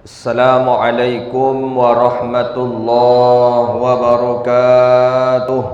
Assalamualaikum warahmatullahi wabarakatuh.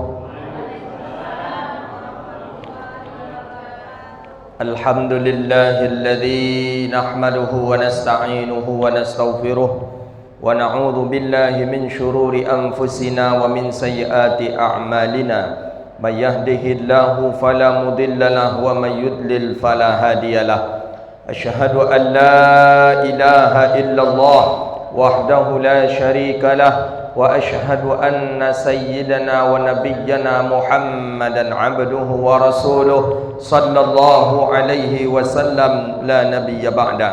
Alhamdulillahilladzi nahmaduhu wa nasta'inuhu wa nastaghfiruh wa na'udzu billahi min syururi anfusina wa min sayyiati a'malina. May yahdihillahu fala mudilla lahu wa may yudlil fala hadiyalah. Asyhadu an la ilaha illallah wahdahu la syarika lah wa asyhadu anna sayyidana wa nabiyyana Muhammadan abduhu wa rasuluh sallallahu alaihi wasallam la nabiyya ba'da.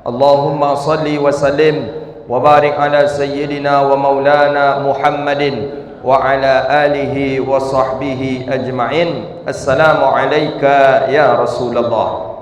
Allahumma salli wa sallim wa barik ala sayyidina wa maulana Muhammadin wa ala alihi wa sahbihi ajma'in. Assalamu alayka ya Rasulullah.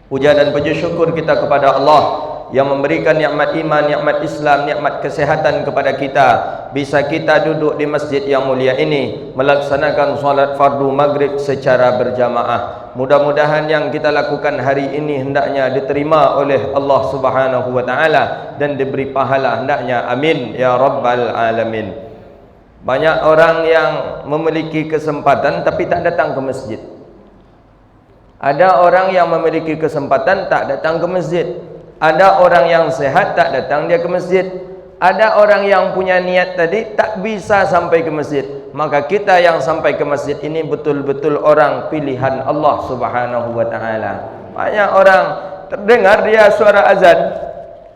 Puja dan puji syukur kita kepada Allah yang memberikan nikmat iman, nikmat Islam, nikmat kesehatan kepada kita. Bisa kita duduk di masjid yang mulia ini melaksanakan solat fardu maghrib secara berjamaah. Mudah-mudahan yang kita lakukan hari ini hendaknya diterima oleh Allah Subhanahu wa taala dan diberi pahala hendaknya. Amin ya rabbal alamin. Banyak orang yang memiliki kesempatan tapi tak datang ke masjid. Ada orang yang memiliki kesempatan tak datang ke masjid. Ada orang yang sehat tak datang dia ke masjid. Ada orang yang punya niat tadi tak bisa sampai ke masjid. Maka kita yang sampai ke masjid ini betul-betul orang pilihan Allah Subhanahu wa taala. Banyak orang terdengar dia suara azan,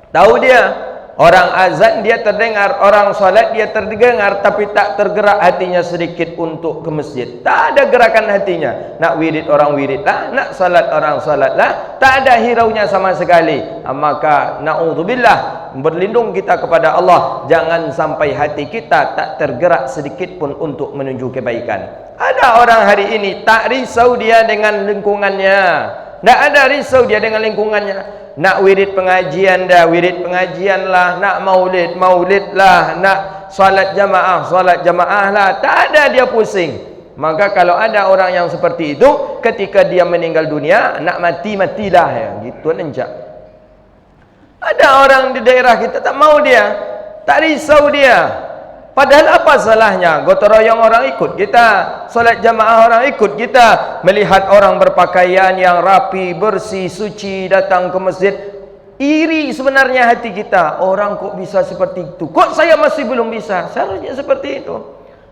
tahu dia orang azan dia terdengar, orang solat dia terdengar, tapi tak tergerak hatinya sedikit untuk ke masjid. Tak ada gerakan hatinya. Nak wirid orang wirid lah, nak salat orang salat lah, tak ada hiraunya sama sekali. Maka na'udzubillah, berlindung kita kepada Allah, jangan sampai hati kita tak tergerak sedikit pun untuk menuju kebaikan. Ada orang hari ini tak risau dia dengan lingkungannya, tak ada risau dia dengan lingkungannya. Nak wirid pengajian dah, wirid pengajian lah. Nak maulid, maulid lah. Nak salat jamaah lah. Tak ada dia pusing. Maka kalau ada orang yang seperti itu, ketika dia meninggal dunia, nak mati, matilah ya. Gitu nenjak. Ada orang di daerah kita tak mau dia, tak risau dia. Padahal apa salahnya? Gotong royong orang ikut kita, solat jamaah orang ikut kita, melihat orang berpakaian yang rapi, bersih, suci datang ke masjid. Iri sebenarnya hati kita. Orang kok bisa seperti itu? Kok saya masih belum bisa? Seharusnya seperti itu.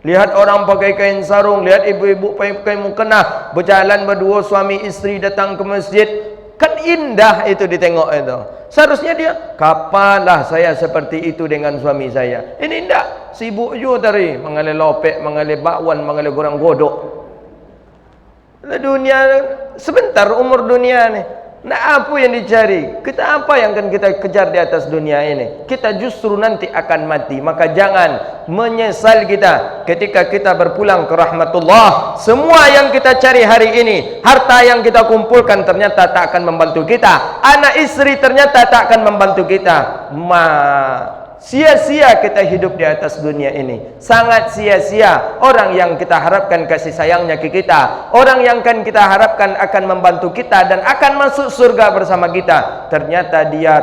Lihat orang pakai kain sarung, lihat ibu-ibu pakai kain mukena, berjalan berdua suami isteri datang ke masjid. Kan indah itu ditengok itu. Seharusnya dia, kapanlah saya seperti itu dengan suami saya. Ini indah. Sibuk juga tadi, mengalir lopek, mengalir bakwan, mengalir goreng godok. Dunia sebentar umur dunia ni. Nak apa yang dicari? Kita apa yang akan kita kejar di atas dunia ini? Kita justru nanti akan mati. Maka jangan menyesal kita ketika kita berpulang ke rahmatullah. Semua yang kita cari hari ini, harta yang kita kumpulkan ternyata tak akan membantu kita. Anak istri ternyata tak akan membantu kita. Sia-sia kita hidup di atas dunia ini. Sangat sia-sia. Orang yang kita harapkan kasih sayangnya ke kita, orang yang kan kita harapkan akan membantu kita dan akan masuk surga bersama kita, ternyata dia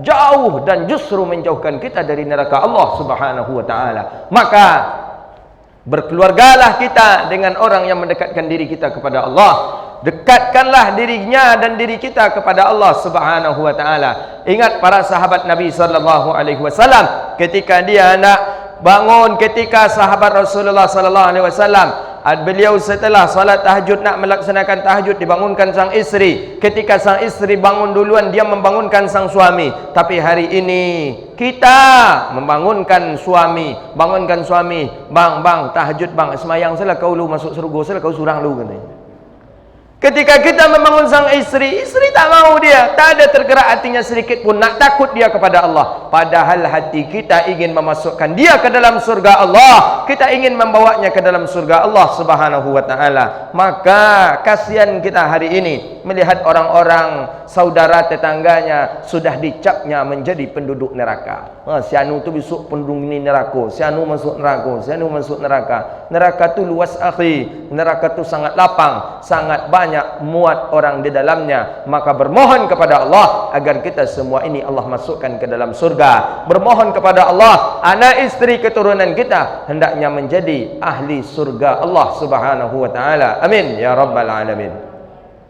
jauh dan justru menjauhkan kita dari neraka Allah Subhanahu wa taala. Maka berkeluargalah kita dengan orang yang mendekatkan diri kita kepada Allah. Dekatkanlah dirinya dan diri kita kepada Allah Subhanahu wa taala. Ingat para sahabat Nabi sallallahu alaihi wasallam ketika dia nak bangun, ketika sahabat Rasulullah sallallahu alaihi wasallam, beliau setelah salat tahajud nak melaksanakan tahajud, dibangunkan sang istri. Ketika sang istri bangun duluan, dia membangunkan sang suami. Tapi hari ini kita membangunkan suami, bangunkan suami, bang tahajud bang, semayang salah kau lu masuk surga, salah kau surang lu katanya. Ketika kita membangun sang istri, istri tak mau dia, tak ada tergerak hatinya sedikit pun, nak takut dia kepada Allah. Padahal hati kita ingin memasukkan dia ke dalam surga Allah, kita ingin membawanya ke dalam surga Allah Subhanahu wa taala. Maka kasihan kita hari ini melihat orang-orang saudara tetangganya sudah dicapnya menjadi penduduk neraka. Si anu tu besok penduduk ni neraka, si anu masuk neraka, si anu masuk neraka. Neraka tu luas akhi, neraka tu sangat lapang, sangat banyak muat orang di dalamnya. Maka bermohon kepada Allah agar kita semua ini Allah masukkan ke dalam surga. Bermohon kepada Allah, anak isteri keturunan kita hendaknya menjadi ahli surga Allah Subhanahu wa taala. Amin ya rabbal alamin.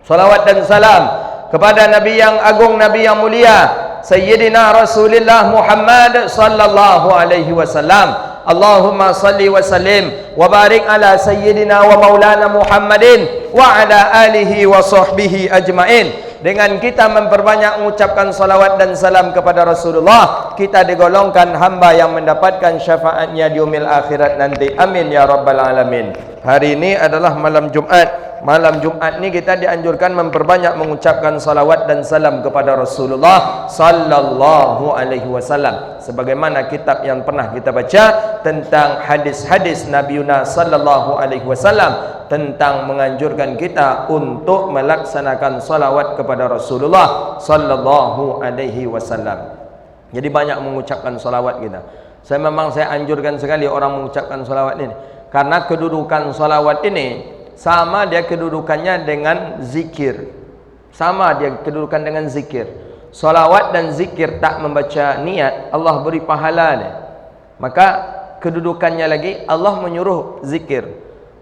Salawat dan salam kepada Nabi yang agung, Nabi yang mulia, Sayyidina Rasulullah Muhammad sallallahu alaihi wasallam. Allahumma salli wa sallim wa barik ala Sayyidina wa maulana Muhammadin wa ala alihi wa sahbihi ajmain. Dengan kita memperbanyak mengucapkan salawat dan salam kepada Rasulullah, kita digolongkan hamba yang mendapatkan syafaatnya di yaumil akhirat nanti. Amin ya rabbal alamin. Hari ini adalah malam Jumat. Malam Jumat ni kita dianjurkan memperbanyak mengucapkan salawat dan salam kepada Rasulullah sallallahu alaihi wasallam. Sebagaimana kitab yang pernah kita baca tentang hadis-hadis Nabi Yunus sallallahu alaihi wasallam tentang menganjurkan kita untuk melaksanakan salawat kepada Rasulullah sallallahu alaihi wasallam. Jadi banyak mengucapkan salawat kita. Saya anjurkan sekali orang mengucapkan salawat ini, karena kedudukan salawat ini sama dia kedudukannya dengan zikir. Sama dia kedudukan dengan zikir. Salawat dan zikir tak membaca niat, Allah beri pahala dia. Maka kedudukannya lagi Allah menyuruh zikir.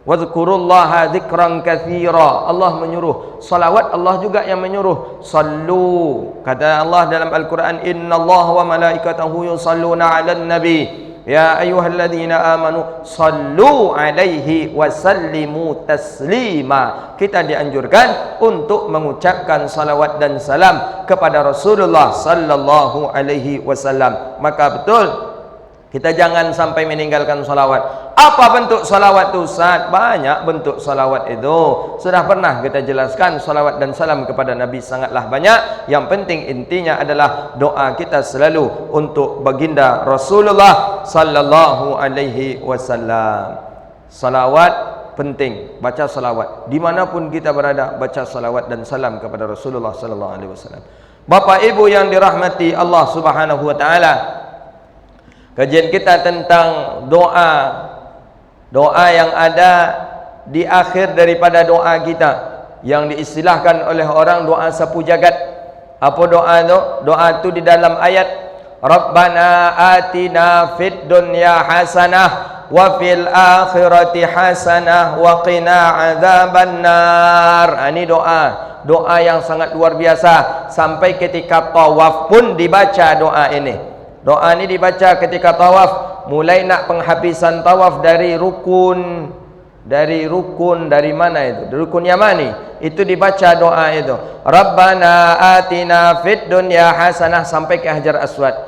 Wadhkurullaha dzikran katsira. Allah menyuruh. Salawat Allah juga yang menyuruh. Sallu. Kata Allah dalam Al-Quran, innallaha wa malaikatahu yusalluna 'alan nabi. Ya ayyuhalladzina amanu sallu alaihi wa sallimu taslima. Kita dianjurkan untuk mengucapkan salawat dan salam kepada Rasulullah sallallahu alaihi wasallam. Maka betul kita jangan sampai meninggalkan salawat. Apa bentuk salawat itu Ustaz? Banyak bentuk salawat itu. Sudah pernah kita jelaskan, salawat dan salam kepada Nabi sangatlah banyak. Yang penting intinya adalah doa kita selalu untuk baginda Rasulullah sallallahu alaihi wasallam. Salawat penting, baca salawat. Dimanapun kita berada, baca salawat dan salam kepada Rasulullah sallallahu alaihi wasallam. Bapak Ibu yang dirahmati Allah Subhanahu wa taala, kajian kita tentang doa. Doa yang ada di akhir daripada doa kita, yang diistilahkan oleh orang doa sapu jagat. Apa doa itu? Doa itu di dalam ayat Rabbana atina fid dunya hasanah wa fil akhirati hasanah wa qina adzabannar. Ini doa yang sangat luar biasa. Sampai ketika tawaf pun dibaca doa ini. Doa ini dibaca ketika tawaf. Mulai nak penghabisan tawaf dari rukun dari mana itu? Dari rukun Yamani. Itu dibaca doa itu. Rabbana atina fid dunya hasanah sampai ke Hajar Aswad.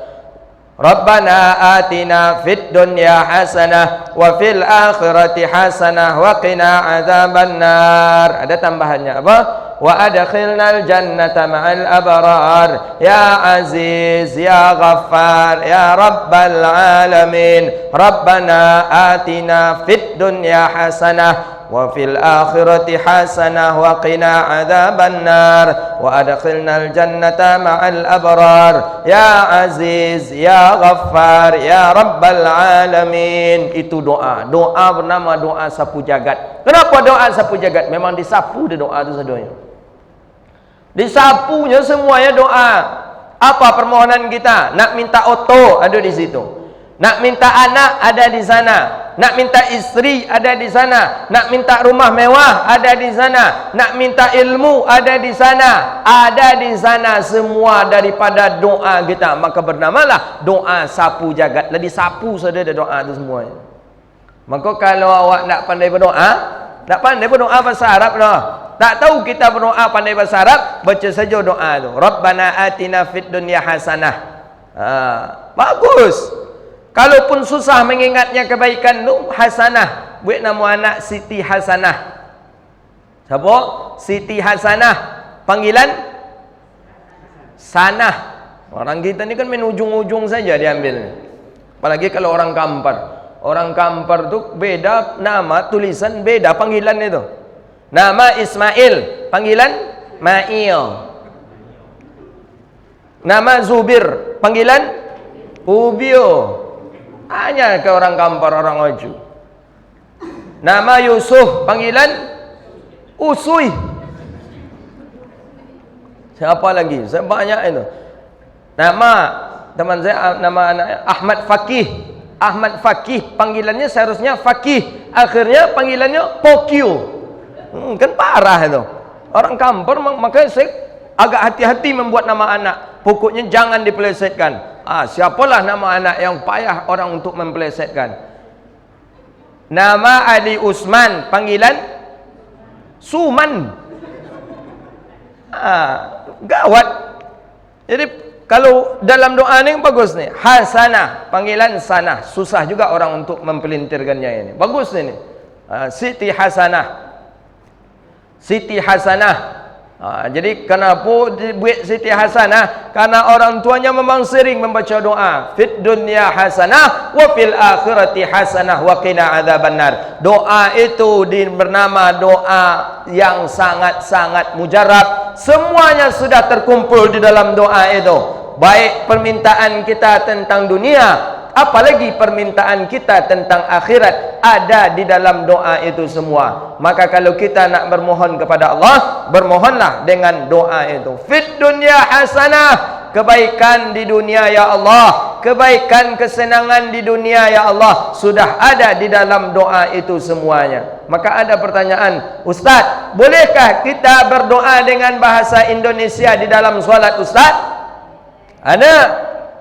Rabbana atina fid dunya hasanah wa fil akhirati hasanah wa qina adzabannar. Ada tambahannya apa? Wa adkhilnal jannata ma'al abrar ya aziz ya ghaffar ya rabbal alamin. Rabbana atina fid dunya hasanah wa fil akhirati hasanah wa qina adzabannar wa adkhilnal jannata ma'al abrar ya aziz ya ghaffar ya rabbal alamin. Itu doa bernama doa sapu jagat. Kenapa doa sapu jagat? Memang disapu dia doa itu sadonya. Disapunya semuanya doa. Apa permohonan kita? Nak minta oto ada di situ. Nak minta anak ada di sana. Nak minta istri ada di sana. Nak minta rumah mewah ada di sana. Nak minta ilmu ada di sana. Ada di sana semua daripada doa kita. Maka bernamalah doa sapu jagat. Lah disapu saja ada doa itu semuanya. Maka kalau awak nak pandai berdoa, nak pandai berdoa bahasa Arab dah. Tak tahu kita berdoa pandai bahasa Arab, baca saja doa tu. Rabbana atina fid dunya hasanah. Bagus. Kalaupun susah mengingatnya kebaikan tu, hasanah. Buat nama anak Siti Hasanah. Siapa? Siti Hasanah. Panggilan? Sanah. Orang kita ni kan main ujung-ujung saja diambil. Apalagi kalau orang Kampar. Orang Kampar tu beda nama, tulisan beda panggilan itu. Nama Ismail, panggilan Ma'il. Nama Zubir, panggilan Ubio. Hanya ke orang Kampar, orang Oju. Nama Yusuf, panggilan Usui. Siapa lagi? Saya banyak itu. Nama teman saya, nama anak Ahmad Fakih. Ahmad Fakih, panggilannya seharusnya Fakih, akhirnya panggilannya Pokio. Kan parah itu. Orang Kampar, makanya saya agak hati-hati membuat nama anak. Pokoknya jangan dipelesetkan. Siapalah nama anak yang payah orang untuk mempelesetkan. Nama Ali Usman, panggilan Suman. Gawat. Jadi kalau dalam doa ni bagus ni. Hasanah, panggilan Sanah. Susah juga orang untuk mempelintirkannya ini. Bagus ini. Siti Hasanah. Siti Hasanah. Jadi kenapa dibuat Siti Hasanah? Karena orang tuanya memang sering membaca doa. Fid dunya hasanah wa fil akhirati hasanah wa qina adzabannar. Doa itu bernama doa yang sangat-sangat mujarab. Semuanya sudah terkumpul di dalam doa itu. Baik permintaan kita tentang dunia, apalagi permintaan kita tentang akhirat, ada di dalam doa itu semua. Maka kalau kita nak bermohon kepada Allah, bermohonlah dengan doa itu. Fid dunya hasanah, kebaikan di dunia ya Allah, kebaikan kesenangan di dunia ya Allah, sudah ada di dalam doa itu semuanya. Maka ada pertanyaan, Ustaz, bolehkah kita berdoa dengan bahasa Indonesia di dalam solat, Ustaz?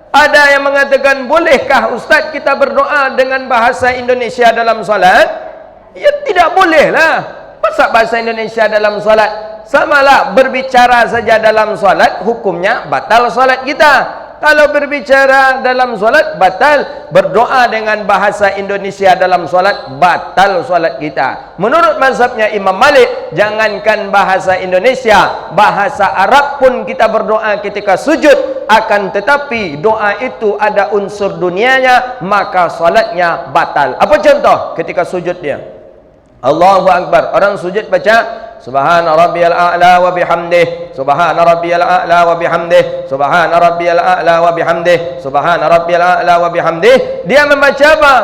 Ada yang mengatakan, bolehkah Ustaz kita berdoa dengan bahasa Indonesia dalam solat? Ya tidak bolehlah. Masa bahasa Indonesia dalam solat? Samalah berbicara saja dalam solat, hukumnya batal solat kita. Kalau berbicara dalam solat, batal. Berdoa dengan bahasa Indonesia dalam solat, batal solat kita. Menurut mazhabnya Imam Malik, jangankan bahasa Indonesia, bahasa Arab pun kita berdoa ketika sujud, akan tetapi doa itu ada unsur dunianya, maka solatnya batal. Apa contoh ketika sujud dia? Allahu Akbar. Orang sujud baca Subhana rabbiyal a'la wa bihamdih, Subhana rabbiyal a'la wa bihamdih, Subhana rabbiyal a'la wa bihamdih, Subhana rabbiyal a'la wa bihamdih. Dia membaca apa?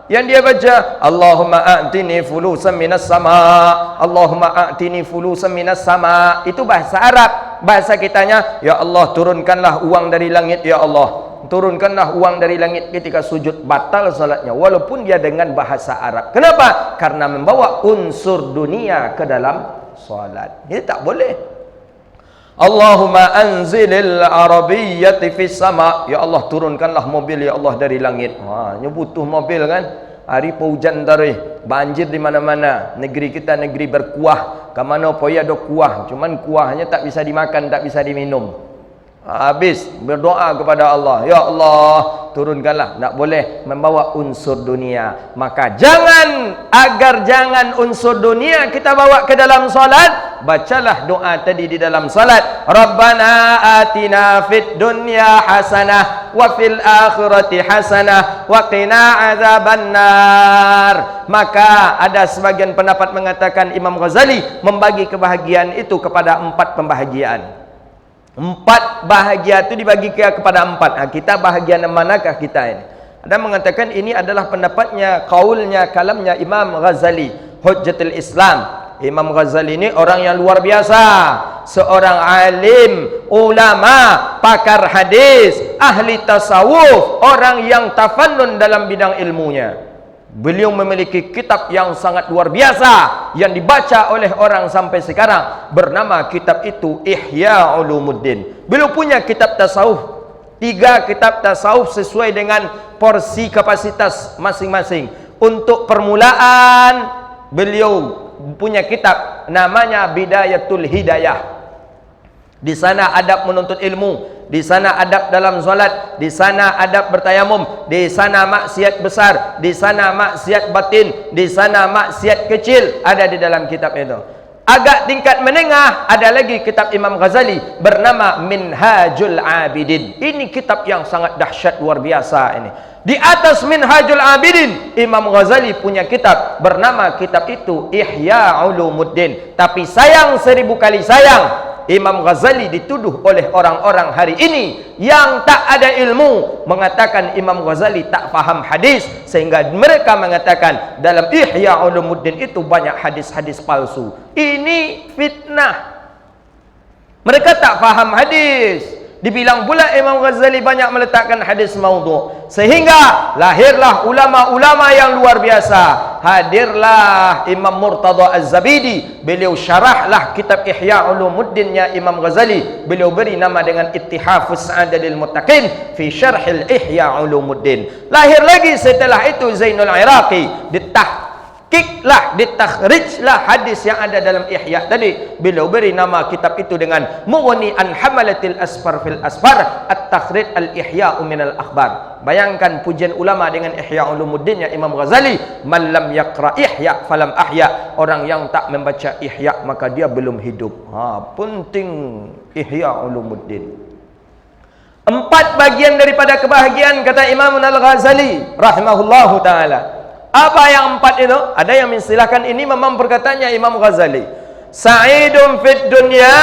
Yang dia baca, Allahumma a'tini fulusan minas sama, Allahumma a'tini fulusan minas sama. Itu bahasa Arab. Bahasa kitanya, ya Allah turunkanlah uang dari langit, ya Allah turunkanlah uang dari langit. Ketika sujud batal salatnya, walaupun dia dengan bahasa Arab. Kenapa? Karena membawa unsur dunia ke dalam salat. Ini tak boleh. Allahumma anzilil arabiyyati fis sama, ya Allah turunkanlah mobil ya Allah dari langit. Ini butuh mobil kan? Hari hujan tadi, banjir di mana-mana. Negeri kita negeri berkuah. Ke mana pun ada kuah, cuman kuahnya tak bisa dimakan, tak bisa diminum. Habis berdoa kepada Allah, ya Allah turunkanlah. Tak boleh membawa unsur dunia. Maka agar jangan unsur dunia kita bawa ke dalam salat, bacalah doa tadi di dalam salat. Rabbana atina fid dunya hasanah wa fil akhirati hasanah wa qina azabannar. Maka ada sebagian pendapat mengatakan, Imam Ghazali membagi kebahagiaan itu kepada 4 pembahagiaan. 4 bahagia itu dibagi kepada 4. Kita bahagian manakah kita ini? Ada mengatakan ini adalah pendapatnya, kaulnya, kalamnya Imam Ghazali, Hujjatul Islam. Imam Ghazali ini orang yang luar biasa, seorang alim, ulama, pakar hadis, ahli tasawuf, orang yang tafannun dalam bidang ilmunya. Beliau memiliki kitab yang sangat luar biasa yang dibaca oleh orang sampai sekarang. Bernama kitab itu Ihya Ulumuddin. Beliau punya kitab tasawuf, 3 kitab tasawuf sesuai dengan porsi kapasitas masing-masing. Untuk permulaan, beliau punya kitab namanya Bidayatul Hidayah. Di sana adab menuntut ilmu, di sana adab dalam solat, di sana adab bertayamum, di sana maksiat besar, di sana maksiat batin, di sana maksiat kecil, ada di dalam kitab itu. Agak tingkat menengah ada lagi kitab Imam Ghazali bernama Minhajul Abidin. Ini kitab yang sangat dahsyat, luar biasa ini. Di atas Minhajul Abidin, Imam Ghazali punya kitab bernama kitab itu Ihya Ulumuddin. Tapi sayang 1000 kali sayang, Imam Ghazali dituduh oleh orang-orang hari ini yang tak ada ilmu, mengatakan Imam Ghazali tak faham hadis, sehingga mereka mengatakan dalam Ihya Ulumuddin itu banyak hadis-hadis palsu. Ini fitnah. Mereka tak faham hadis. Dibilang pula Imam Ghazali banyak meletakkan hadis maudhu', sehingga lahirlah ulama-ulama yang luar biasa. Hadirlah Imam Murtada Az-Zabidi, beliau syarahlah kitab Ihya Ulumuddinnya Imam Ghazali. Beliau beri nama dengan Ittihafus Sa'adil Muttaqin fi Syarhil Ihya Ulumuddin. Lahir lagi setelah itu Zainul Iraqi, ditakhrijlah hadis yang ada dalam Ihya tadi. Beliau beri nama kitab itu dengan Mughni an Hamalatil Asfar fil Asfar, At-Takhrij al-Ihya min al-Akhbar. Bayangkan pujian ulama dengan Ihya Ulumuddinnya Imam Ghazali. Man lam yaqra Ihya falam ahya. Orang yang tak membaca Ihya maka dia belum hidup. Penting Ihya Ulumuddin. 4 bagian daripada kebahagiaan, kata Imam Al-Ghazali rahimahullahu taala. Apa yang 4 itu? Ada yang mengistilahkan ini, memang perkataannya Imam Ghazali. Sa'idun fid dunya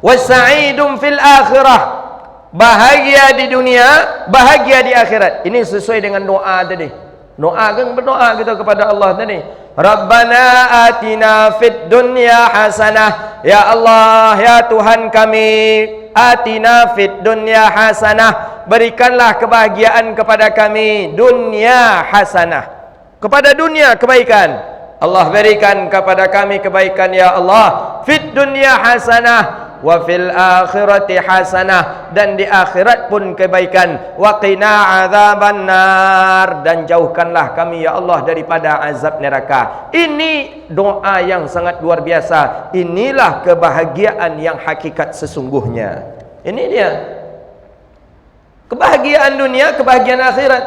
wa sa'idun fil akhirah. Bahagia di dunia, bahagia di akhirat. Ini sesuai dengan doa tadi. Doa kan, berdoa kita kepada Allah tadi. Rabbana atina fid dunya hasanah. Ya Allah, ya Tuhan kami, atina fid dunya hasanah. Berikanlah kebahagiaan kepada kami, dunia hasanah. Kepada dunia kebaikan. Allah berikan kepada kami kebaikan ya Allah. Fid dunya hasanah wa fil akhirati hasanah, dan di akhirat pun kebaikan. Wa qina adzabannar, dan jauhkanlah kami ya Allah daripada azab neraka. Ini doa yang sangat luar biasa. Inilah kebahagiaan yang hakikat sesungguhnya. Ini dia. Kebahagiaan dunia, kebahagiaan akhirat.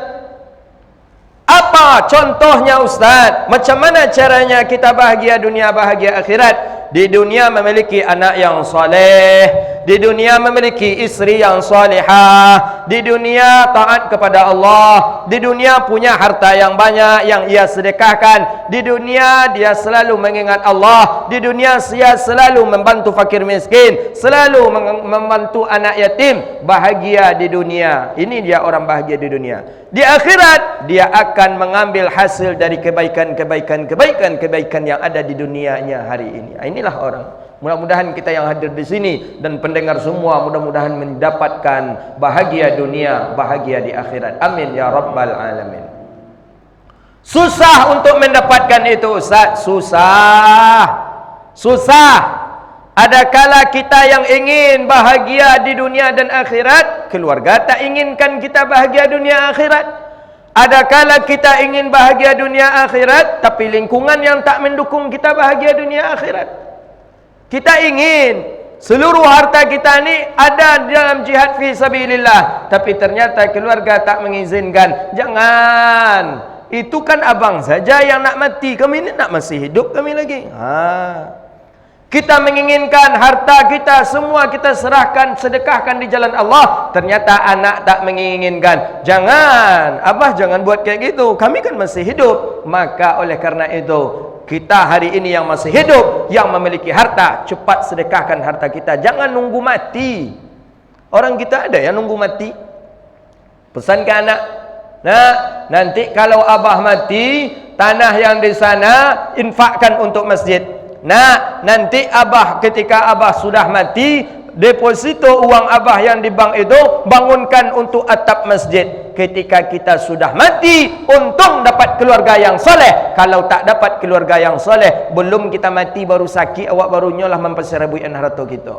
Apa contohnya Ustaz? Macam mana caranya kita bahagia dunia, bahagia akhirat? Di dunia memiliki anak yang soleh, di dunia memiliki istri yang salihah, di dunia taat kepada Allah, di dunia punya harta yang banyak yang ia sedekahkan, di dunia dia selalu mengingat Allah, di dunia dia selalu membantu fakir miskin, selalu membantu anak yatim. Bahagia di dunia. Ini dia orang bahagia di dunia. Di akhirat dia akan mengambil hasil dari kebaikan yang ada di dunianya hari ini. Inilah orang. Mudah-mudahan kita yang hadir di sini dan pendengar semua mudah-mudahan mendapatkan bahagia dunia, bahagia di akhirat. Amin ya rabbal alamin. Susah untuk mendapatkan itu Ustaz. Susah. Ada kala kita yang ingin bahagia di dunia dan akhirat, keluarga tak inginkan kita bahagia dunia akhirat. Ada kala kita ingin bahagia dunia akhirat, tapi lingkungan yang tak mendukung kita bahagia dunia akhirat. Kita ingin seluruh harta kita ni ada dalam jihad fi sabilillah, tapi ternyata keluarga tak mengizinkan. Jangan. Itu kan abang saja yang nak mati, kami ni nak masih hidup kami lagi. Kita menginginkan harta kita semua kita serahkan, sedekahkan di jalan Allah. Ternyata anak tak menginginkan. Jangan, abah jangan buat kayak gitu. Kami kan masih hidup. Maka oleh karena itu, kita hari ini yang masih hidup, yang memiliki harta, cepat sedekahkan harta kita. Jangan nunggu mati. Orang kita ada yang nunggu mati. Pesan ke anak, nah, nanti kalau abah mati, tanah yang di sana infakkan untuk masjid. Nah, nanti abah ketika abah sudah mati, deposito uang abah yang di bank itu bangunkan untuk atap masjid. Ketika kita sudah mati, untung dapat keluarga yang soleh. Kalau tak dapat keluarga yang soleh, belum kita mati baru sakit, awak baru nyolah memperserebutkan harta kita.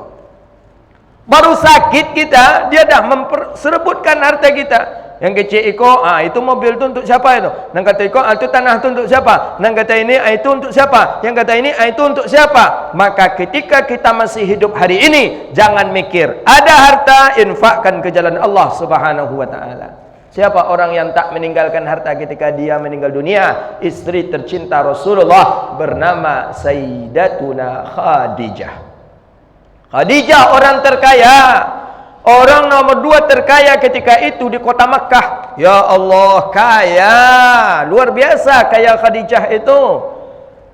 Baru sakit kita, dia dah memperserebutkan harta kita. Yang kecil iko, itu mobil tu untuk siapa itu? Yang kata iko, itu tanah tu untuk siapa? Yang kata ini, itu untuk siapa? Yang kata ini, itu untuk siapa? Maka ketika kita masih hidup hari ini, jangan mikir ada harta, infakkan ke jalan Allah Subhanahu wa taala. Siapa orang yang tak meninggalkan harta ketika dia meninggal dunia? Istri tercinta Rasulullah bernama Sayyidatuna Khadijah. Khadijah orang terkaya. Orang nomor 2 terkaya ketika itu di kota Makkah. Ya Allah, kaya. Luar biasa kaya Khadijah itu.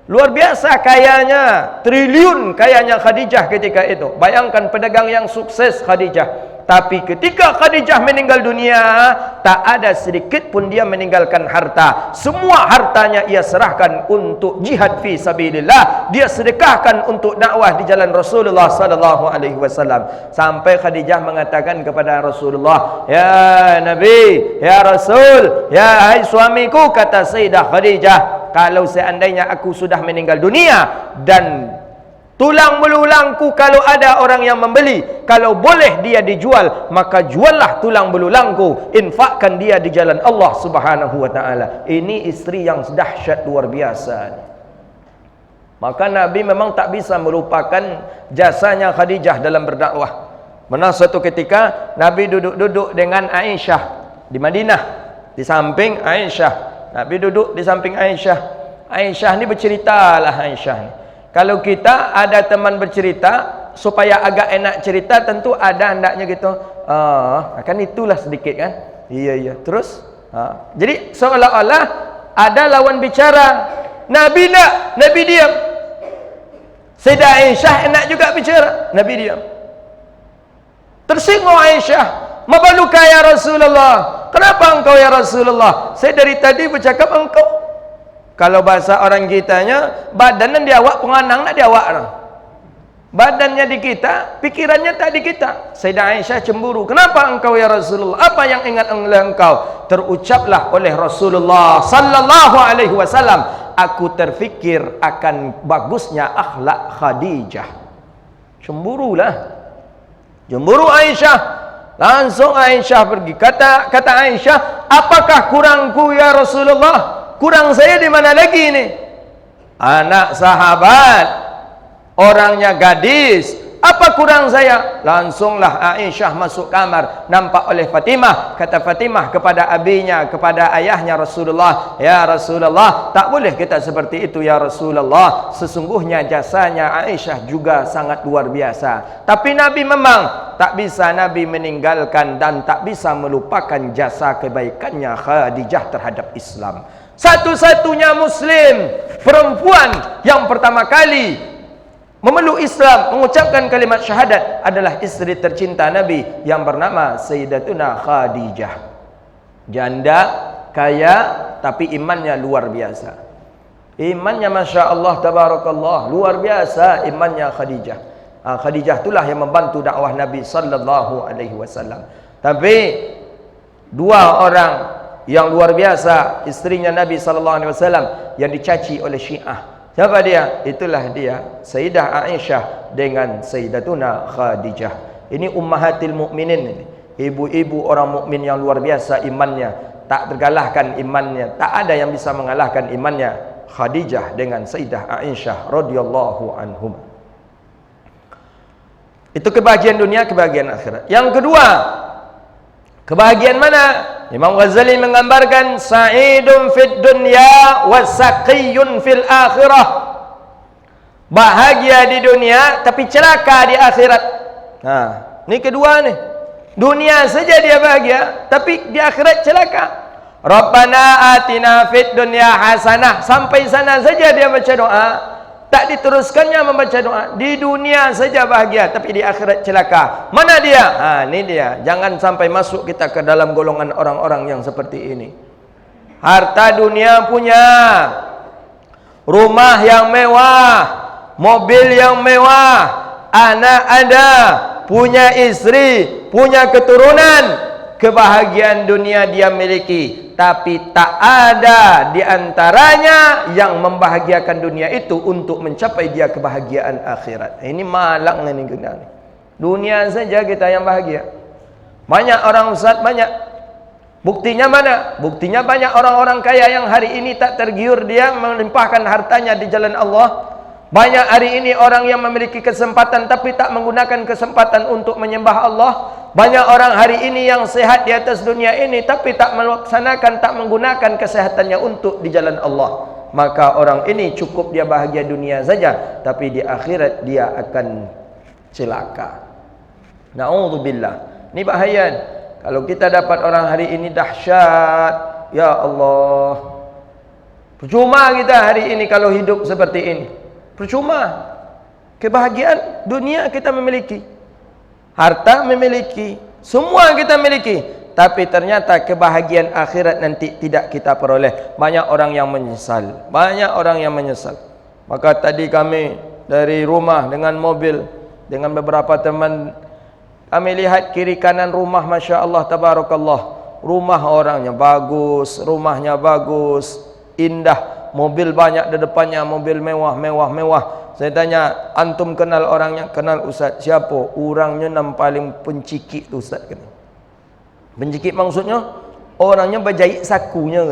Luar biasa kayanya, triliun kayanya Khadijah ketika itu. Bayangkan pedagang yang sukses Khadijah. Tapi ketika Khadijah meninggal dunia, tak ada sedikit pun dia meninggalkan harta. Semua hartanya ia serahkan untuk jihad fi sabilillah. Dia sedekahkan untuk dakwah di jalan Rasulullah sallallahu alaihi wasallam. Sampai Khadijah mengatakan kepada Rasulullah, "Ya Nabi, ya Rasul, ya hai suamiku," kata Sayyidah Khadijah, "kalau seandainya aku sudah meninggal dunia dan tulang belulangku kalau ada orang yang membeli, kalau boleh dia dijual, maka juallah tulang belulangku, infakkan dia di jalan Allah Subhanahu wa taala." Ini isteri yang dahsyat luar biasa. Maka Nabi memang tak bisa melupakan jasanya Khadijah dalam berdakwah. Pernah suatu ketika Nabi duduk-duduk dengan Aisyah di Madinah, di samping Aisyah. Nabi duduk di samping Aisyah. Aisyah ni berceritalah Aisyah ni. Kalau kita ada teman bercerita, supaya agak enak cerita, tentu ada hendaknya gitu. Kan itulah sedikit kan. Iya. Terus? Jadi seolah-olah ada lawan bicara. Nabi nak, Nabi diam. Sayyidah Aisyah enak juga bicara, Nabi diam. Tersinggung Aisyah. "Mabaluka ya Rasulullah? Kenapa engkau ya Rasulullah? Saya dari tadi bercakap engkau." Kalau bahasa orang kitanya, badannya di awak, penganang nak di awak. Badannya di kita, pikirannya tak di kita. Sayyidah Aisyah cemburu. "Kenapa engkau ya Rasulullah? Apa yang ingat oleh engkau?" Terucaplah oleh Rasulullah sallallahu alaihi wasallam, "Aku terfikir akan bagusnya akhlak Khadijah." Cemburulah. Cemburu Aisyah. Langsung Aisyah pergi. Kata Aisyah, "Apakah kurangku ya Rasulullah? Kurang saya di mana lagi ini? Anak sahabat, orangnya gadis, apa kurang saya?" Langsunglah Aisyah masuk kamar, nampak oleh Fatimah. Kata Fatimah kepada abinya, kepada ayahnya Rasulullah, "Ya Rasulullah, tak boleh kita seperti itu ya Rasulullah. Sesungguhnya jasanya Aisyah juga sangat luar biasa." Tapi Nabi memang tak bisa Nabi meninggalkan dan tak bisa melupakan jasa kebaikannya Khadijah terhadap Islam. Satu-satunya Muslim perempuan yang pertama kali memeluk Islam, mengucapkan kalimat syahadat adalah isteri tercinta Nabi yang bernama Sayyidatuna Khadijah. Janda, kaya, tapi imannya luar biasa. Imannya Masya Allah Tabarakallah, luar biasa imannya Khadijah. Khadijah itulah yang membantu dakwah Nabi sallallahu alaihi wasallam. Tapi dua orang yang luar biasa, istrinya Nabi sallallahu alaihi wasallam yang dicaci oleh Syiah. Siapa dia? Itulah dia, Sayyidah Aisyah dengan Sayyidatuna Khadijah. Ini ummahatil mukminin, ibu-ibu orang mukmin yang luar biasa imannya, tak tergalahkan imannya, tak ada yang bisa mengalahkan imannya Khadijah dengan Sayyidah Aisyah radhiyallahu anhum. Itu kebahagiaan dunia, kebahagiaan akhirat. Yang kedua, kebahagiaan mana? Imam Ghazali menggambarkan sa'idun fid dunya wa saqiyun fil akhirah. Bahagia di dunia tapi celaka di akhirat. Ini kedua nih. Dunia saja dia bahagia tapi di akhirat celaka. Rabbana atina fid dunya hasanah. Sampai sana saja dia baca doa. Tak diteruskannya membaca doa. Di dunia saja bahagia tapi di akhirat celaka. Mana dia? Ini dia. Jangan sampai masuk kita ke dalam golongan orang-orang yang seperti ini. Harta dunia punya, rumah yang mewah, mobil yang mewah, anak ada, punya istri, punya keturunan. Kebahagiaan dunia dia miliki, tapi tak ada di antaranya yang membahagiakan dunia itu untuk mencapai dia kebahagiaan akhirat. Ini malang ini kita. Dunia saja kita yang bahagia. Banyak orang ustaz, banyak. Buktinya mana? Buktinya banyak orang-orang kaya yang hari ini tak tergiur dia melimpahkan hartanya di jalan Allah. Banyak hari ini orang yang memiliki kesempatan tapi tak menggunakan kesempatan untuk menyembah Allah. Banyak orang hari ini yang sehat di atas dunia ini tapi tak melaksanakan, tak menggunakan kesehatannya untuk di jalan Allah. Maka orang ini cukup dia bahagia dunia saja, tapi di akhirat dia akan celaka. Na'udzubillah. Ini bahaya. Kalau kita dapat orang hari ini dahsyat, ya Allah. Percuma kita hari ini kalau hidup seperti ini. Percuma. Kebahagiaan dunia kita memiliki, harta memiliki, semua kita miliki, tapi ternyata kebahagiaan akhirat nanti tidak kita peroleh. Banyak orang yang menyesal, banyak orang yang menyesal. Maka tadi kami dari rumah dengan mobil, dengan beberapa teman, kami lihat kiri kanan rumah, Masya Allah, Tabarakallah. Rumah orangnya bagus, rumahnya bagus, indah, mobil banyak di depannya, mobil mewah, mewah, mewah. Saya tanya, antum kenal orangnya? Kenal Ustaz. Siapa? Orangnya yang paling pencikik tu Ustaz. Pencikik maksudnya orangnya berjahit sakunya.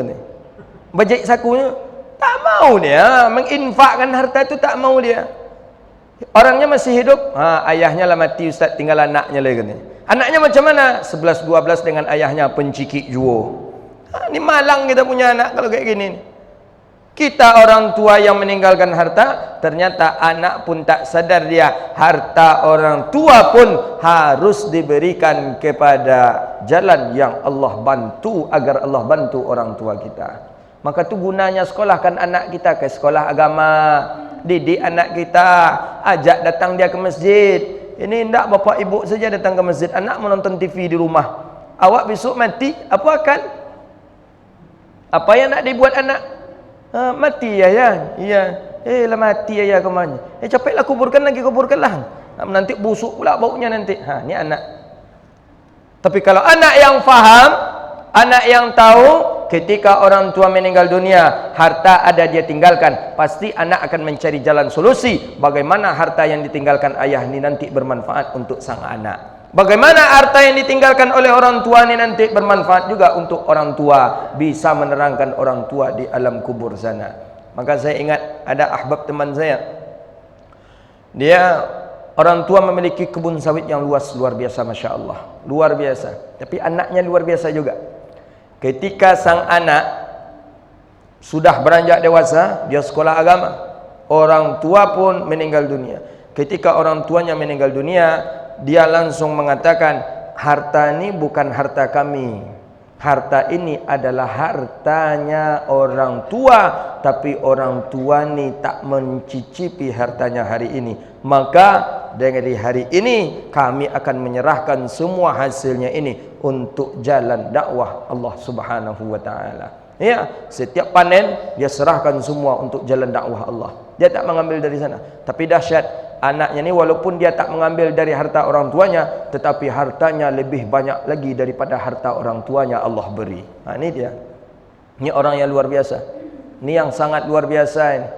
Berjahit sakunya tak mau dia menginfakkan harta itu, tak mau dia. Orangnya masih hidup, ayahnya lah mati Ustaz, tinggal anaknya lagi. Anaknya macam mana? 11-12 dengan ayahnya, pencikik jua. Ini malang kita punya anak kalau kayak gini. Kita orang tua yang meninggalkan harta, ternyata anak pun tak sadar dia harta orang tua pun harus diberikan kepada jalan yang Allah bantu, agar Allah bantu orang tua kita. Maka tu gunanya sekolahkan anak kita ke sekolah agama, didik anak kita, ajak datang dia ke masjid. Ini tidak bapak ibu saja datang ke masjid, anak menonton TV di rumah. Awak besok mati, apa akan? Apa yang nak dibuat anak? Mati ya. Iya. Lah mati ya kemana? Capeklah kuburkan lagi, kuburkanlah. Nanti busuk pula baunya nanti. Ni anak. Tapi kalau anak yang faham, anak yang tahu, ketika orang tua meninggal dunia, harta ada dia tinggalkan, pasti anak akan mencari jalan solusi bagaimana harta yang ditinggalkan ayah ini nanti bermanfaat untuk sang anak. Bagaimana harta yang ditinggalkan oleh orang tua ini nanti bermanfaat juga untuk orang tua, bisa menerangkan orang tua di alam kubur sana. Maka saya ingat ada ahbab teman saya, dia orang tua memiliki kebun sawit yang luas, luar biasa, Masya Allah, luar biasa. Tapi anaknya luar biasa juga. Ketika sang anak sudah beranjak dewasa, dia sekolah agama, orang tua pun meninggal dunia. Ketika orang tuanya meninggal dunia, dia langsung mengatakan, harta ini bukan harta kami, harta ini adalah hartanya orang tua, tapi orang tua ini tak mencicipi hartanya hari ini. Maka dari hari ini kami akan menyerahkan semua hasilnya ini untuk jalan dakwah Allah Subhanahu wa taala. Ya, setiap panen dia serahkan semua untuk jalan dakwah Allah. Dia tak mengambil dari sana. Tapi dahsyat, anaknya ni walaupun dia tak mengambil dari harta orang tuanya, tetapi hartanya lebih banyak lagi daripada harta orang tuanya Allah beri. Ini dia. Ini orang yang luar biasa. Ini yang sangat luar biasa ini.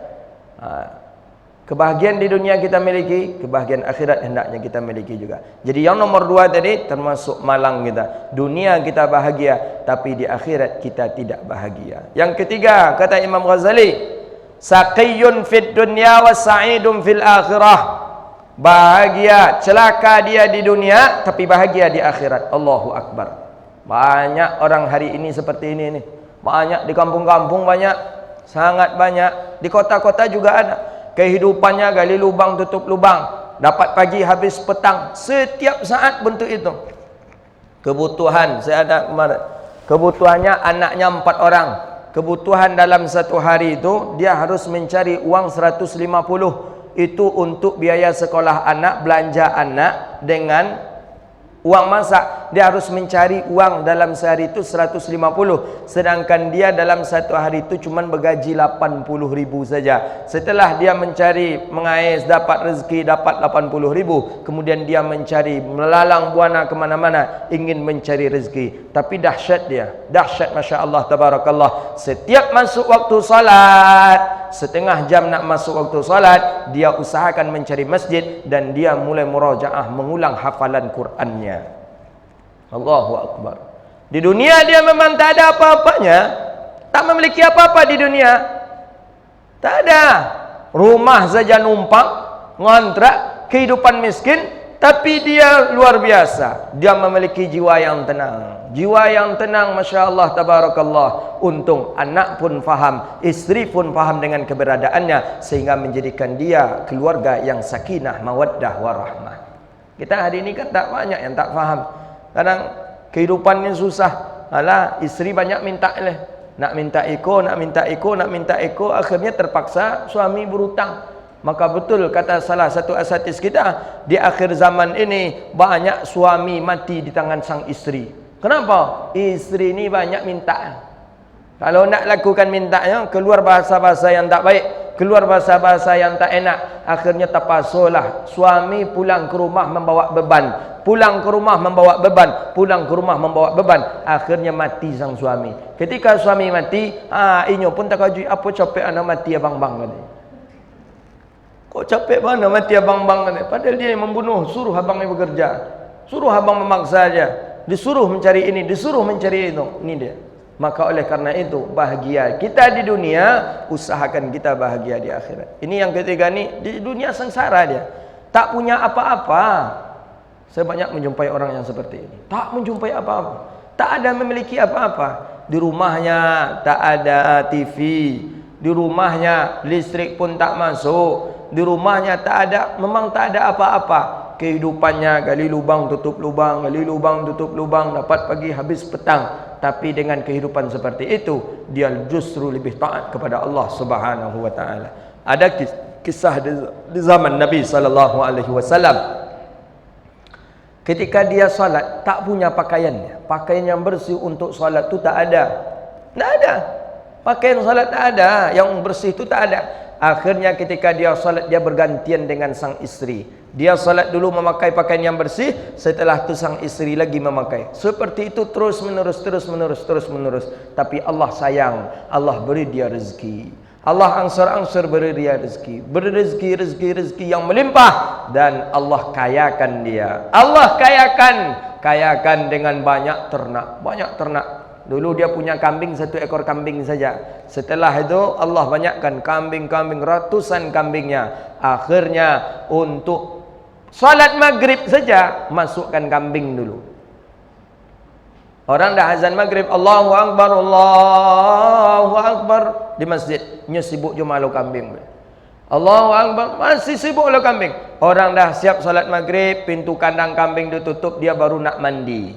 Kebahagiaan di dunia kita miliki, kebahagiaan akhirat hendaknya kita miliki juga. Jadi yang nomor 2 tadi termasuk malang kita. Dunia kita bahagia, tapi di akhirat kita tidak bahagia. Yang ketiga, kata Imam Ghazali, saqiyun fid dunya wa sa'idun fil akhirah. Bahagia, celaka dia di dunia, tapi bahagia di akhirat. Allahu Akbar. Banyak orang hari ini seperti ini nih. Banyak di kampung-kampung, banyak, sangat banyak. Di kota-kota juga ada. Kehidupannya gali lubang tutup lubang, dapat pagi habis petang, setiap saat bentuk itu. Kebutuhan, saya ada kemarin, kebutuhannya anaknya 4 orang. Kebutuhan dalam satu hari itu dia harus mencari uang 150. Itu untuk biaya sekolah anak, belanja anak, dengan uang masak. Dia harus mencari uang dalam sehari itu 150. Sedangkan dia dalam satu hari itu cuma bergaji 80 ribu saja. Setelah dia mencari, mengais, dapat rezeki, dapat 80 ribu. Kemudian dia mencari, melalang buana kemana-mana, ingin mencari rezeki. Tapi dahsyat dia, dahsyat, Masya Allah, Tabarakallah. Setiap masuk waktu salat, setengah jam nak masuk waktu salat, dia usahakan mencari masjid dan dia mulai murajaah, mengulang hafalan Qur'annya. Allahu Akbar. Di dunia dia memang tak ada apa-apanya, tak memiliki apa-apa di dunia, tak ada. Rumah saja numpang, ngontrak, kehidupan miskin. Tapi dia luar biasa, dia memiliki jiwa yang tenang. Jiwa yang tenang, Masya Allah, Tabarakallah. Untung anak pun faham, istri pun faham dengan keberadaannya, sehingga menjadikan dia keluarga yang sakinah, mawaddah, warahmah. Kita hari ini kan tak banyak yang tak faham. Kadang kehidupannya susah, alah istri banyak minta leh, Nak minta eko, akhirnya terpaksa suami berhutang. Maka betul kata salah satu asatis kita, di akhir zaman ini banyak suami mati di tangan sang isteri. Kenapa? Isteri ni banyak minta. Kalau nak lakukan mintanya, keluar bahasa-bahasa yang tak baik, keluar bahasa-bahasa yang tak enak, akhirnya terpaksalah suami pulang ke rumah membawa beban. Pulang ke rumah membawa beban, akhirnya mati sang suami. Ketika suami mati, inyo pun tak kajui apa capek anak mati abang-bang tadi. Kok capek mana mati abang-bang tadi? Padahal dia yang membunuh, suruh abangnya bekerja, suruh abang memaksa dia, disuruh mencari ini, disuruh mencari itu. Ini dia. Maka oleh karena itu, bahagia kita di dunia, usahakan kita bahagia di akhirat. Ini yang ketiga ni, di dunia sengsara dia, tak punya apa-apa. Saya banyak menjumpai orang yang seperti ini. Tak menjumpai apa-apa, tak ada memiliki apa-apa. Di rumahnya tak ada TV, di rumahnya listrik pun tak masuk, di rumahnya tak ada, memang tak ada apa-apa. Kehidupannya gali lubang tutup lubang, gali lubang tutup lubang, dapat pagi habis petang. Tapi dengan kehidupan seperti itu, dia justru lebih taat kepada Allah Subhanahu wa taala. Ada kisah di zaman Nabi sallallahu alaihi wasallam. Ketika dia salat, tak punya pakaiannya. Pakaian yang bersih untuk salat tu tak ada. Tak ada. Pakaian salat tak ada, yang bersih tu tak ada. Akhirnya ketika dia salat, dia bergantian dengan sang isteri. Dia salat dulu memakai pakaian yang bersih, setelah tu sang isteri lagi memakai. Seperti itu terus menerus. Tapi Allah sayang, Allah beri dia rezeki. Allah angsur-angsur beri dia rezeki, beri rezeki yang melimpah, dan Allah kayakan dia. Allah kayakan dengan banyak ternak. Dulu dia punya kambing, 1 ekor kambing saja. Setelah itu Allah banyakkan kambing, ratusan kambingnya. Akhirnya untuk salat maghrib saja masukkan kambing dulu. Orang dah azan maghrib, Allahu Akbar di masjid, nya sibuk je malu kambing. Allahu Akbar, masih sibuk lo kambing. Orang dah siap salat maghrib, pintu kandang kambing ditutup, dia baru nak mandi.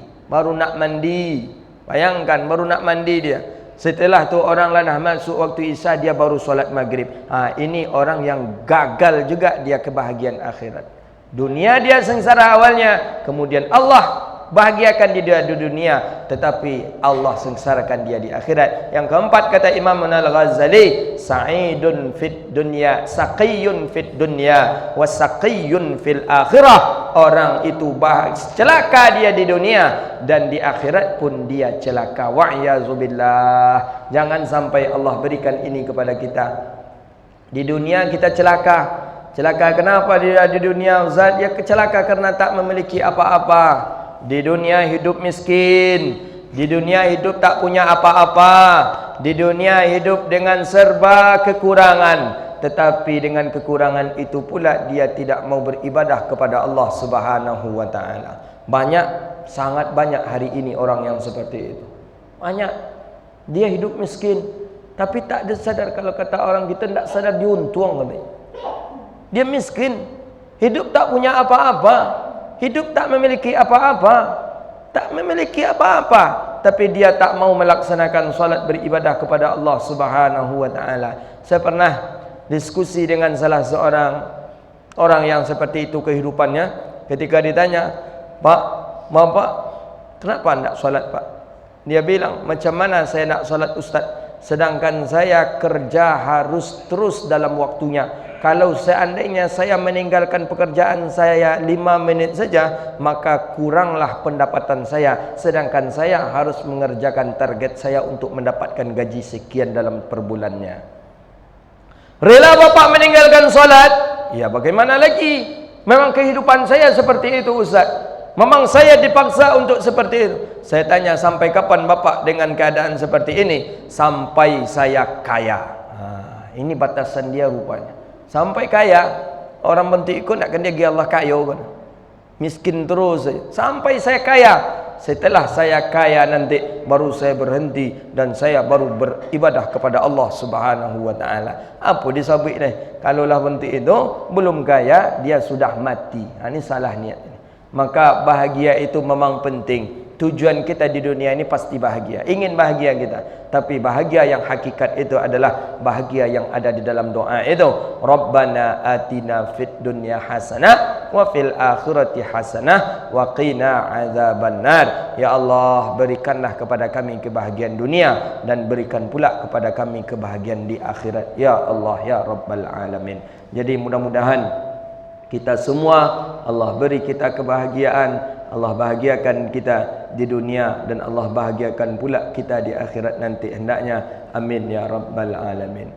Bayangkan, baru nak mandi dia. Setelah tu orang lain dah masuk waktu isya, dia baru salat maghrib. Ini orang yang gagal juga dia kebahagiaan akhirat. Dunia dia sengsara awalnya, kemudian Allah bahagiakan dia di dunia, tetapi Allah sengsarakan dia di akhirat. Yang keempat kata Imam Al-Ghazali, sa'idun fid dunya, saqiyun fid dunya, wasaqiyun fil akhirah. Orang itu celaka dia di dunia, dan di akhirat pun dia celaka. Wa'yazubillah. Jangan sampai Allah berikan ini kepada kita. Di dunia kita celaka. Kenapa dia di dunia, Ustaz? Dia celaka karena tak memiliki apa-apa. Di dunia hidup miskin, di dunia hidup tak punya apa-apa, di dunia hidup dengan serba kekurangan. Tetapi dengan kekurangan itu pula dia tidak mau beribadah kepada Allah Subhanahu wa taala. Sangat banyak hari ini orang yang seperti itu. Banyak. Dia hidup miskin, tapi tak ada sadar, kalau kata orang kita tak sadar diuntung katanya. Dia miskin, hidup tak punya apa-apa. Hidup tak memiliki apa-apa, tapi dia tak mau melaksanakan salat beribadah kepada Allah Subhanahu wa taala. Saya pernah diskusi dengan salah seorang orang yang seperti itu kehidupannya. Ketika ditanya, "Pak, kenapa tidak salat, Pak?" Dia bilang, "Macam mana saya nak salat, Ustaz? Sedangkan saya kerja harus terus dalam waktunya. Kalau seandainya saya meninggalkan pekerjaan saya 5 menit saja, maka kuranglah pendapatan saya. Sedangkan saya harus mengerjakan target saya untuk mendapatkan gaji sekian dalam per bulannya. Rela Bapak meninggalkan solat? Ya bagaimana lagi? Memang kehidupan saya seperti itu, Ustaz. Memang saya dipaksa untuk seperti itu." Saya tanya, sampai kapan Bapak dengan keadaan seperti ini? Sampai saya kaya. Ini batasan dia rupanya. Sampai kaya. Orang bentuk ikut nak kena dia Allah kaya kan. Miskin terus saja. Sampai saya kaya. Setelah saya kaya nanti baru saya berhenti dan saya baru beribadah kepada Allah Subhanahu wa taala. Apa disabit ni? Kalaulah bentuk itu belum kaya, dia sudah mati. Ini salah niat. Maka bahagia itu memang penting. tujuan kita di dunia ini pasti bahagia, ingin bahagia kita. Tapi bahagia yang hakikat itu adalah bahagia yang ada di dalam doa itu. Rabbana atina fid dunya hasanah wa fil akhirati hasanah wa qina azabannar. Ya Allah, berikanlah kepada kami kebahagiaan dunia dan berikan pula kepada kami kebahagiaan di akhirat. Ya Allah, ya Rabbal alamin. Jadi mudah-mudahan kita semua Allah beri kita kebahagiaan, Allah bahagiakan kita di dunia dan Allah bahagiakan pula kita di akhirat nanti hendaknya. Amin ya Rabbal alamin.